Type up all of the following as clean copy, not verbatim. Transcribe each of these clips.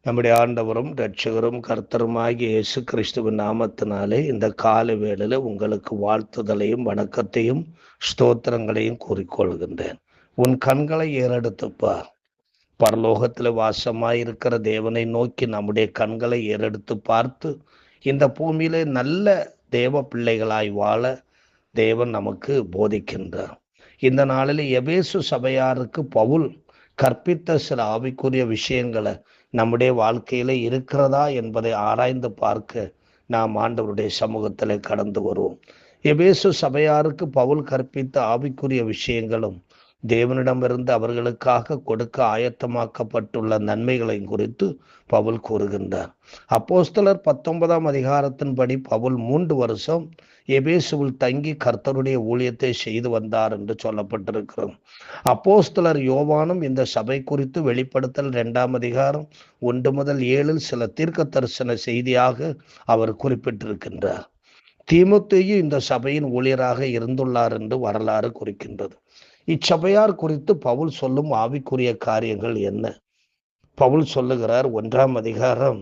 நம்முடைய ஆண்டவரும் இரட்சகரும் கர்த்தருமாகிய இயேசு கிறிஸ்துவின் நாமத்தினாலே இந்த கால வேளையில உங்களுக்கு வாழ்த்துதலையும் வணக்கத்தையும் ஸ்தோத்திரங்களையும் கூறிக்கொள்கின்றேன். உன் கண்களை ஏறெடுத்துப் பார். பரலோகத்தில் வாசமாயிருக்கிற தேவனை நோக்கி நம்முடைய கண்களை ஏறெடுத்து பார்த்து இந்த பூமியிலே நல்ல தேவ பிள்ளைகளாய் வாழ தேவன் நமக்கு போதிக்கின்றார். இந்த நாளில் எபேசு சபையாருக்கு பவுல் கற்பித்த சில ஆவிக்குரிய விஷயங்களை நம்முடைய வாழ்க்கையில இருக்கிறதா என்பதை ஆராய்ந்து பார்க்க நாம் ஆண்டவருடைய சமூகத்தில் கடந்து வருவோம். எபேசு சபையாருக்கு பவுல் கற்பித்த ஆவிக்குரிய விஷயங்களும் தேவனிடமிருந்து அவர்களுக்காக கொடுக்க ஆயத்தமாக்கப்பட்டுள்ள நன்மைகளை குறித்து பவுல் கூறுகின்றார். அப்போஸ்தலர் 19ஆம் அதிகாரத்தின்படி பவுல் 3 வருஷம் எபேசுவில் தங்கி கர்த்தருடைய ஊழியத்தை செய்து வந்தார் என்று சொல்லப்பட்டிருக்கிறது. அப்போஸ்தலர் யோவானும் இந்த சபை குறித்து வெளிப்படுத்தல் 2ஆம் அதிகாரம் 1 முதல் 7 சில தீர்க்க தரிசன செய்தியாக அவர் குறிப்பிட்டிருக்கின்றார். தீமோத்தேயு இந்த சபையின் ஊழியராக இருந்துள்ளார் என்று வரலாறு குறிக்கின்றது. இச்சபையார் குறித்து பவுல் சொல்லும் ஆவிக்குரிய காரியங்கள் என்ன? பவுல் சொல்லுகிறார், 1ஆம் அதிகாரம்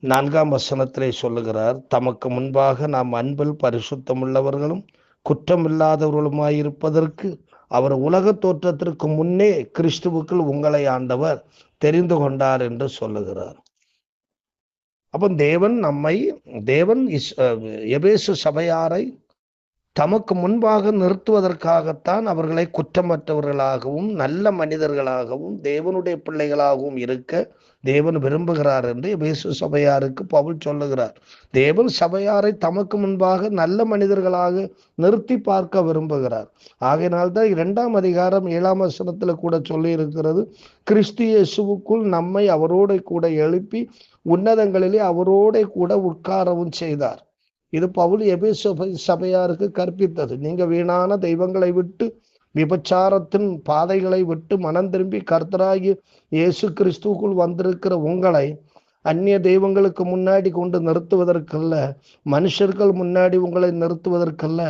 4ஆம் வசனத்திலே சொல்லுகிறார், தமக்கு முன்பாக நாம் அன்பில் பரிசுத்தமுள்ளவர்களும் குற்றமில்லாதவர்களுமாயிருப்பதற்கு அவர் உலக தோற்றத்திற்கு முன்னே கிறிஸ்துவுக்குள் உங்களை ஆண்டவர் தெரிந்து கொண்டார் என்று சொல்லுகிறார். அப்போ தேவன் எபேசு சபையாரை தமக்கு முன்பாக நிறுத்துவதற்காகத்தான் அவர்களை குற்றமற்றவர்களாகவும் நல்ல மனிதர்களாகவும் தேவனுடைய பிள்ளைகளாகவும் இருக்க தேவன் விரும்புகிறார் என்று எபேசு சபையாருக்கு பவுல் சொல்லுகிறார். தேவன் சபையாரை தமக்கு முன்பாக நல்ல மனிதர்களாக நிறுத்தி பார்க்க விரும்புகிறார். ஆகையினால்தான் 2ஆம் அதிகாரம் 7ஆம் வசனத்துல கூட சொல்லி இருக்கிறது, கிறிஸ்து இயேசுவுக்குள் நம்மை அவரோட கூட எழுப்பி உன்னதங்களிலே அவரோட கூட உட்காரவும் செய்தார். இது பவுல் எபேசு சபையாருக்கு கற்பித்தது. நீங்க வீணான தெய்வங்களை விட்டு விபச்சாரத்தின் பாதைகளை விட்டு மனம் திரும்பி கர்த்தராகிய இயேசு கிறிஸ்துவுக்குள் வந்திருக்கிற உங்களை அந்நிய தெய்வங்களுக்கு முன்னாடி கொண்டு நிறுத்துவதற்கல்ல, மனுஷர்கள் முன்னாடி உங்களை நிறுத்துவதற்கல்ல,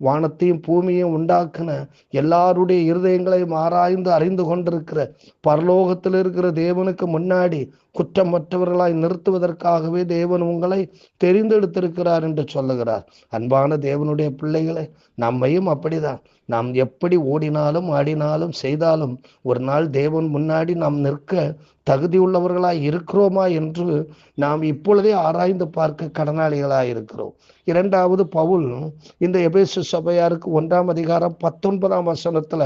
வானத்தையும் பூமியையும் உண்டாக்குன எல்லாருடைய இருதயங்களையும் ஆராய்ந்து அறிந்து கொண்டிருக்கிற பரலோகத்தில் இருக்கிற தேவனுக்கு முன்னாடி குற்றமற்றவர்களாய் நிறுத்துவதற்காகவே தேவன் உங்களை தெரிந்தெடுத்திருக்கிறார் என்று சொல்லுகிறார். அன்பான தேவனுடைய பிள்ளைகளை, நம்மையும் அப்படிதான். நாம் எப்படி ஓடினாலும் ஆடினாலும் செய்தாலும் ஒரு நாள் தேவன் முன்னாடி நாம் நிற்க தகுதியுள்ளவர்களாய் இருக்கிறோமா என்று நாம் இப்பொழுதே ஆராய்ந்து பார்க்க கடனாளிகளாய் இருக்கிறோம். 2வது பவுல் இந்த எபேசு சபையாருக்கு 1ஆம் அதிகாரம் 19ஆம் வசனத்துல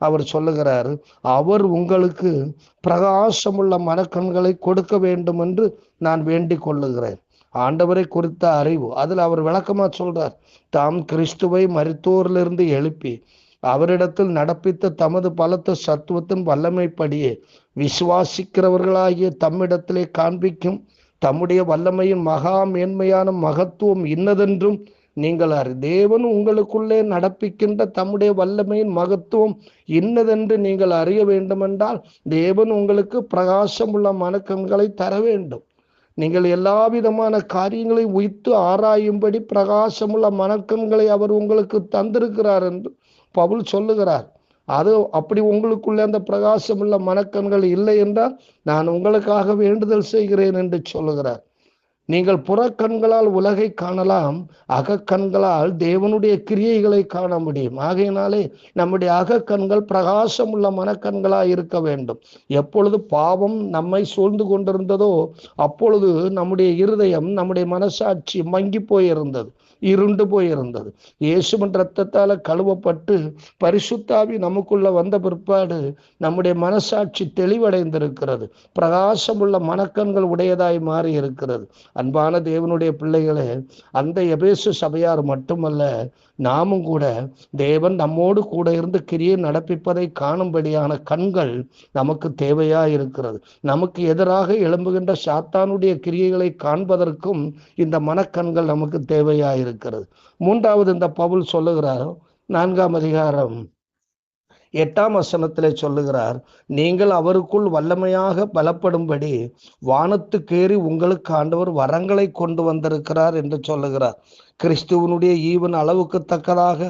அவர் சொல்லுகிறார், அவர் உங்களுக்கு பிரகாசமுள்ள மனக்கண்களை கொடுக்க வேண்டும் என்று நான் வேண்டிக் கொள்ளுகிறேன். ஆண்டவரை குறித்த அறிவு, அதில் அவர் விளக்கமா சொல்றார், தாம் கிறிஸ்துவை மரித்தோரிலிருந்து எழுப்பி அவரிடத்தில் நடப்பித்த தமது பலத்த சத்துவத்தின் வல்லமைப்படியே விசுவாசிக்கிறவர்களாகிய தம்மிடத்திலே காண்பிக்கும் தம்முடைய வல்லமையின் மகா மேன்மையான மகத்துவம் இன்னதென்றும் நீங்கள் தேவன் உங்களுக்குள்ளே நடப்பிக்கின்ற தம்முடைய வல்லமையின் மகத்துவம் இன்னதென்று நீங்கள் அறிய வேண்டுமென்றால் தேவன் உங்களுக்கு பிரகாசமுள்ள மனக்கண்களை தர வேண்டும். நீங்கள் எல்லா விதமான காரியங்களை உய்த்து ஆராயும்படி பிரகாசமுள்ள மனக்கண்களை அவர் உங்களுக்கு தந்திருக்கிறார் என்று பவுல் சொல்லுகிறார். அது அப்படி உங்களுக்குள்ள அந்த பிரகாசமுள்ள மனக்கண்கள் இல்லை என்றால் நான் உங்களுக்காக வேண்டுதல் செய்கிறேன் என்று சொல்லுகிறார். நீங்கள் புறக்கண்களால் உலகை காணலாம், அகக்கண்களால் தேவனுடைய கிரியைகளை காண முடியும். ஆகையினாலே நம்முடைய அகக்கண்கள் பிரகாசமுள்ள மனக்கண்களாய் இருக்க வேண்டும். எப்பொழுது பாவம் நம்மை சூழ்ந்து கொண்டிருந்ததோ அப்பொழுது நம்முடைய இருதயம், நம்முடைய மனசாட்சி மங்கி போயிருந்தது, இருண்டு போயிருந்தது. இயேசுவின் இரத்தத்தால கழுவப்பட்டு பரிசுத்தாவி நமக்குள்ள வந்த பிற்பாடு நம்முடைய மனசாட்சி தெளிவடைந்திருக்கிறது, பிரகாசமுள்ள மனக்கண்கள் உடையதாய் மாறி இருக்கிறது. அன்பான தேவனுடைய பிள்ளைகளே, அந்த எபேசு சபையார் மட்டுமல்ல, நாமும் கூட தேவன் நம்மோடு கூட இருந்து கிரியை நடப்பிப்பதை காணும்படியான கண்கள் நமக்கு தேவையா இருக்கிறது. நமக்கு எதிராக எழும்புகின்ற சாத்தானுடைய கிரியைகளை காண்பதற்கும் இந்த மனக்கண்கள் நமக்கு தேவையா இருக்கிறது. 3வது இந்த பவுல் சொல்லுகிறார், 4ஆம் அதிகாரம் 8ஆம் வசனத்திலே சொல்லுகிறார், நீங்கள் அவருக்குள் வல்லமையாக பலப்படும்படி வானத்துக்கேறி உங்களுக்கு ஆண்டவர் வரங்களை கொண்டு வந்திருக்கிறார் என்று சொல்லுகிறார். கிறிஸ்துவனுடைய ஈவன் அளவுக்கு தக்கதாக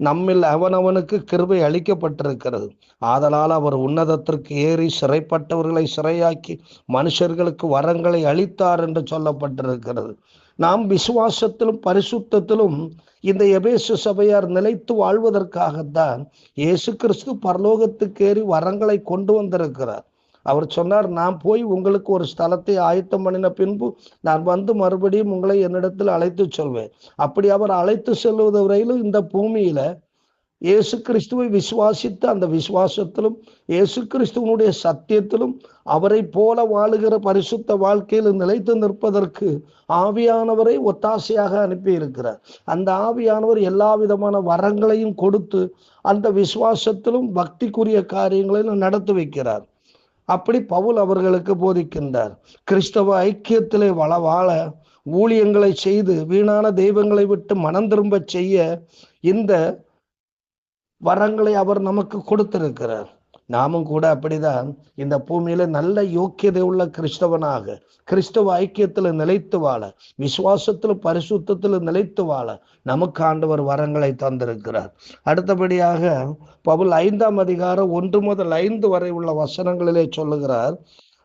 நம்மில் அவனவனுக்கு கிருபை அளிக்கப்பட்டிருக்கிறது. ஆதலால் அவர் உன்னதத்திற்கு ஏறி சிறைப்பட்டவர்களை சிறையாக்கி மனுஷர்களுக்கு வரங்களை அளித்தார் என்று சொல்லப்பட்டிருக்கிறது. நாம் விசுவாசத்திலும் பரிசுத்தத்திலும் இந்த எபேசு சபையார் நிலைத்து வாழ்வதற்காகத்தான் இயேசு கிறிஸ்து பரலோகத்துக்கு ஏறி வரங்களை கொண்டு வந்திருக்கிறார். அவர் சொன்னார், நான் போய் உங்களுக்கு ஒரு ஸ்தலத்தை ஆயத்தம் பண்ணின பின்பு நான் வந்து மறுபடியும் உங்களை என்னிடத்தில் அழைத்து சொல்வேன். அப்படி அவர் அழைத்து செல்வது வரையிலும் இந்த பூமியில இயேசு கிறிஸ்துவை விசுவாசித்து அந்த விசுவாசத்திலும் இயேசு கிறிஸ்துவனுடைய சத்தியத்திலும் அவரை போல வாழுகிற பரிசுத்த வாழ்க்கையில் நிலைத்து நிற்பதற்கு ஆவியானவரை ஒத்தாசையாக அனுப்பி இருக்கிறார். அந்த ஆவியானவர் எல்லா விதமான வரங்களையும் கொடுத்து அந்த விசுவாசத்திலும் பக்திக்குரிய காரியங்களையும் நடத்தி வைக்கிறார். அப்படி பவுல் அவர்களுக்கு போதிக்கின்றார். கிறிஸ்தவ ஐக்கியத்திலே வாழ ஊழியங்களை செய்து வீணான தெய்வங்களை விட்டு மனம் திரும்ப செய்ய இந்த வரங்களை அவர் நமக்கு கொடுத்திருக்கிறார். நாமும் கூட அப்படிதான் இந்த பூமியில நல்ல யோக்கியதை உள்ள கிறிஸ்தவனாக கிறிஸ்தவ ஐக்கியத்துல நிலைத்து வாழ, விசுவாசத்துல பரிசுத்தத்துல நிலைத்து வாழ நமக்கு ஆண்டவர் வரங்களை தந்திருக்கிறார். அடுத்தபடியாக பவுல் 5ஆம் அதிகாரம் 1 முதல் 5 வரை உள்ள வசனங்களிலே சொல்லுகிறார்,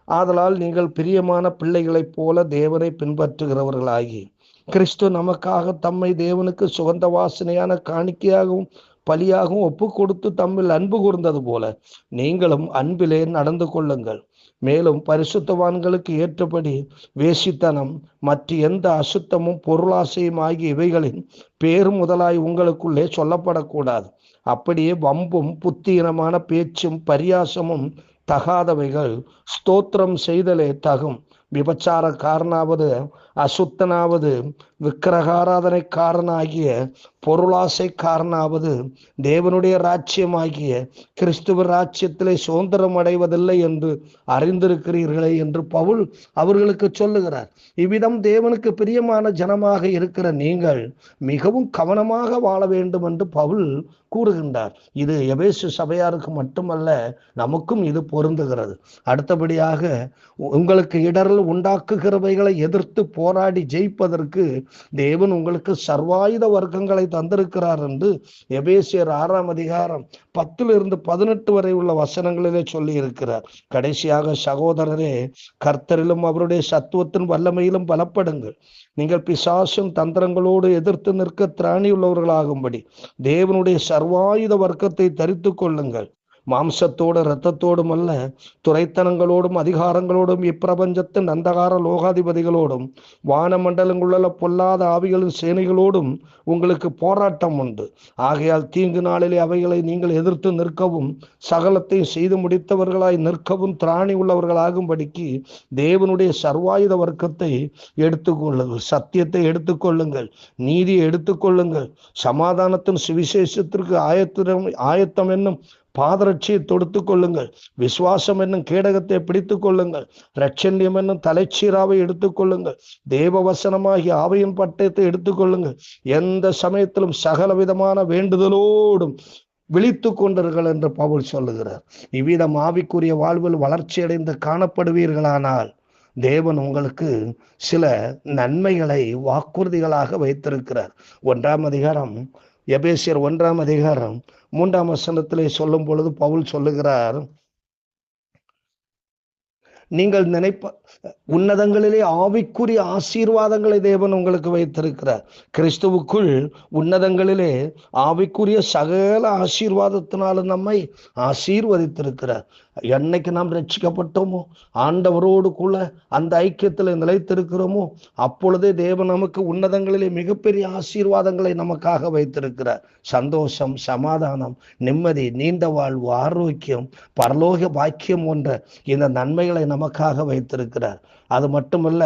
ஆதலால் நீங்கள் பிரியமான பிள்ளைகளைப் போல தேவனை பின்பற்றுகிறவர்களாகி கிறிஸ்து நமக்காக தம்மை தேவனுக்கு சுகந்த வாசனையான காணிக்கையாகவும் பலியாகவும் ஒப்பு கொடுத்து தம்மில் அன்பு கூர்ந்தது போல நீங்களும் அன்பிலே நடந்து கொள்ளுங்கள். மேலும் பரிசுத்தவான்களுக்கு ஏற்றபடி வேசித்தனம் மற்ற எந்த அசுத்தமும் பொருளாசையும் ஆகிய இவைகளின் பேரு முதலாய் உங்களுக்குள்ளே சொல்லப்படக்கூடாது. அப்படியே வம்பும் புத்தீனமான பேச்சும் பரியாசமும் தகாதவைகள். ஸ்தோத்திரம் செய்தலே தகும். விபச்சாரக்காரனாவது அசுத்தனாவது விக்கிரகாராதனைக்காரனாகிய பொருளாசைக்காரனாவது தேவனுடைய ராஜ்யமாகிய கிறிஸ்துவ ராஜ்யத்திலே சுதந்திரம் அடைவதில்லை என்று அறிந்திருக்கிறீர்களே என்று பவுல் அவர்களுக்கு சொல்லுகிறார். இவ்விதம் தேவனுக்கு பிரியமான ஜனமாக இருக்கிற நீங்கள் மிகவும் கவனமாக வாழ வேண்டும் என்று பவுல் கூறுகின்றார். இது எபேசு சபையாருக்கு மட்டுமல்ல, நமக்கும் இது பொருந்துகிறது. அடுத்தபடியாக உங்களுக்கு இடரல் உண்டாக்குகிறவைகளை எதிர்த்து போராடி ஜெயிப்பதற்கு தேவன் உங்களுக்கு சர்வாயுத வர்க்கங்களை தந்திருக்கிறார் என்று எபேசியர் 6ஆம் அதிகாரம் 10-18 வரை உள்ள வசனங்களிலே சொல்லி இருக்கிறார். கடைசியாக சகோதரரே, கர்த்தரிலும் அவருடைய சத்துவத்தின் வல்லமையிலும் பலப்படுங்கள். நீங்கள் பிசாசும் தந்திரங்களோடு எதிர்த்து நிற்க திராணி உள்ளவர்களாகும்படி தேவனுடைய சர்வாயுத வர்க்கத்தை தரித்து கொள்ளுங்கள். மாம்சத்தோடு இரத்தத்தோடும் அல்ல, துரைத்தனங்களோடும் அதிகாரங்களோடும் இப்பிரபஞ்சத்தின் அந்தகார லோகாதிபதிகளோடும் வானமண்டலங்களுள்ள பொல்லாத ஆவிகளின் சேனைகளோடும் உங்களுக்கு போராட்டம் உண்டு. ஆகையால் தீங்கு நாளிலே அவைகளை நீங்கள் எதிர்த்து நிற்கவும் சகலத்தை செய்து முடித்தவர்களாய் நிற்கவும் திராணி உள்ளவர்களாகும்படிக்கு தேவனுடைய சர்வாயுத வர்க்கத்தை எடுத்துக்கொள்ளுங்கள். சத்தியத்தை எடுத்துக்கொள்ளுங்கள், நீதியை எடுத்துக்கொள்ளுங்கள், சமாதானத்தின் சுவிசேஷத்திற்கு ஆயத்தம் என்னும் பாதரட்சியை தொடுத்து கொள்ளுங்கள், விசுவாசம் என்னும் கேடகத்தை பிடித்துக் கொள்ளுங்கள், இரட்சண்யம் என்னும் தலைச்சீராவை எடுத்துக்கொள்ளுங்கள், தேவ வசனமாகிய ஆவியின் பட்டயத்தை எடுத்துக்கொள்ளுங்கள். எந்த சமயத்திலும் சகல விதமான வேண்டுதலோடும் விழித்து கொண்டீர்கள் என்று பவுல் சொல்லுகிறார். இவ்விதம் ஆவிக்குரிய வாழ்வில் வளர்ச்சி அடைந்து காணப்படுவீர்களானால் தேவன் உங்களுக்கு சில நன்மைகளை வாக்குறுதிகளாக வைத்திருக்கிறார். 1ஆம் அதிகாரம் எபேசியர் 1ஆம் அதிகாரம் 3ஆம் வசனத்திலே சொல்லும் பொழுது பவுல் சொல்லுகிறார், நீங்கள் உன்னதங்களிலே ஆவிக்குரிய ஆசீர்வாதங்களை தேவன் உங்களுக்கு வைத்திருக்கிறார். கிறிஸ்துவுக்குள் உன்னதங்களிலே ஆவிக்குரிய சகல ஆசீர்வாதத்தினாலும் நம்மை ஆசீர்வதித்திருக்கிறார். என்னைக்கு நாம் ரட்சிக்கப்பட்டோமோ, ஆண்டவரோடு கூட அந்த ஐக்கியத்தில் நிலைத்திருக்கிறோமோ, அப்பொழுதே தேவன் நமக்கு உன்னதங்களிலே மிகப்பெரிய ஆசீர்வாதங்களை நமக்காக வைத்திருக்கிறார். சந்தோஷம், சமாதானம், நிம்மதி, நீண்ட வாழ்வு, ஆரோக்கியம், பரலோக பாக்கியம் போன்ற இந்த நன்மைகளை நமக்காக வைத்திருக்கிறார். அது மட்டுமல்ல,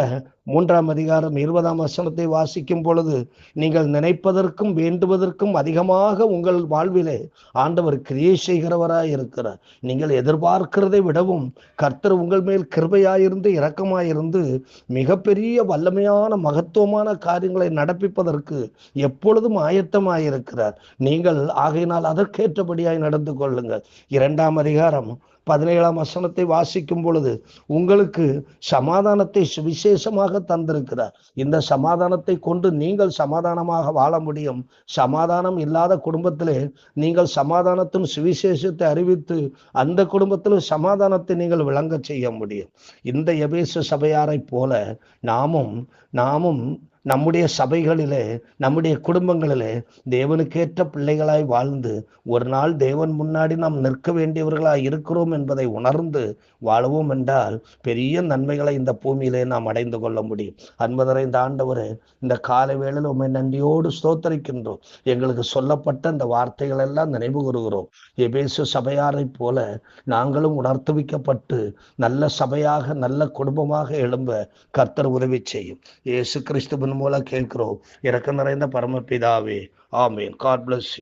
3ஆம் அதிகாரம் 20ஆம் வசனத்தை வாசிக்கும் பொழுது, நீங்கள் நினைப்பதற்கும் வேண்டுவதற்கும் அதிகமாக உங்கள் வாழ்விலே ஆண்டவர் கிரியை செய்கிறவராய் இருக்கிறார். நீங்கள் எதிர்பார்க்கிறதை விடவும் கர்த்தர் உங்கள் மேல் கிருபையாயிருந்து இரக்கமாயிருந்து மிகப்பெரிய வல்லமையான மகத்துவமான காரியங்களை நடப்பிப்பதற்கு எப்பொழுதும் ஆயத்தமாயிருக்கிறார். நீங்கள் ஆகையினால் அதற்கேற்றபடியாய் நடந்து கொள்ளுங்கள். 2ஆம் அதிகாரம் 17ஆம் வசனத்தை வாசிக்கும் பொழுது உங்களுக்கு சமாதானத்தை சுவிசேஷமாக தந்திருக்கிறார். இந்த சமாதானத்தை கொண்டு நீங்கள் சமாதானமாக வாழ முடியும். சமாதானம் இல்லாத குடும்பத்திலே நீங்கள் சமாதானத்தின் சுவிசேஷத்தை அறிவித்து அந்த குடும்பத்தில் சமாதானத்தை நீங்கள் விளங்க செய்ய முடியும். இந்த எபேசு சபையாரை போல நாமும் நம்முடைய சபைகளிலே, நம்முடைய குடும்பங்களிலே தேவனுக்கேற்ற பிள்ளைகளாய் வாழ்ந்து ஒரு நாள் தேவன் முன்னாடி நாம் நிற்க வேண்டியவர்களாய் இருக்கிறோம் என்பதை உணர்ந்து வாழவும் என்றால் பெரிய நன்மைகளை இந்த பூமியிலே நாம் அடைந்து கொள்ள முடியும். அன்பதரை இந்த ஆண்டவரே, இந்த காலை வேளையில் உம்மை நன்றியோடு ஸ்தோத்தரிக்கின்றோம். எங்களுக்கு சொல்லப்பட்ட இந்த வார்த்தைகள் எல்லாம் நினைவு கூறுகிறோம். எபேசு சபையாரை போல நாங்களும் உணர்த்துவிக்கப்பட்டு நல்ல சபையாக, நல்ல குடும்பமாக எழும்ப கர்த்தர் உதவி செய்யும். இயேசு கிறிஸ்துவின் மூலம் கேட்கிறோம். இரக்கம் நிறைந்த பரமபிதாவே, ஆமேன். God bless you.